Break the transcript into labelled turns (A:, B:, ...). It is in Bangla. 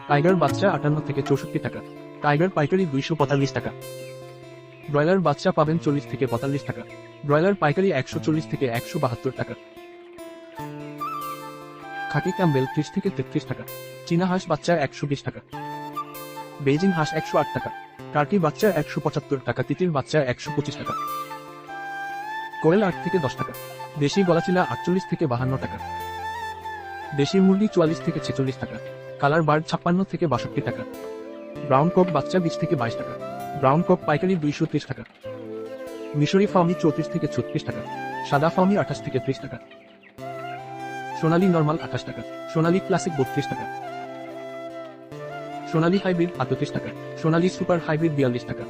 A: টাইগার বাচ্চা 58 থেকে 64 টাকা। টাইগার পাইকারি 245 টাকা। ব্রয়লার বাচ্চা পাবেন 40 থেকে 45 টাকা। ব্রয়লার পাইকারি 140 থেকে 172 টাকা। খাকি ক্যাম্বেল 30 থেকে 33 টাকা। চীনা হাঁস বাচ্চা 120 টাকা। বেজিং হাঁস 108 টাকা। টার্কি বাচ্চা 175 টাকা। তিতির বাচ্চা 125 টাকা। কোয়েল 8 থেকে 10 টাকা। দেশি গলাচিলা 48 থেকে 52 টাকা। দেশি মুরগি 44 থেকে 46 টাকা। কালার বার্ড 56 থেকে 62 টাকা। ব্রাউন কক বাচ্চা 20 থেকে 22 টাকা। ব্রাউন কক পাইকারি 230 টাকা। মিশরি ফার্মি 34 থেকে 36 টাকা। সাদা ফার্মি 28 থেকে 30 টাকা। সোনালী নরমাল 28 টাকা। সোনালী ক্লাসিক 32 টাকা। সোনালী হাইব্রিড 38 টাকা। সোনালী সুপার হাইব্রিড 42 টাকা।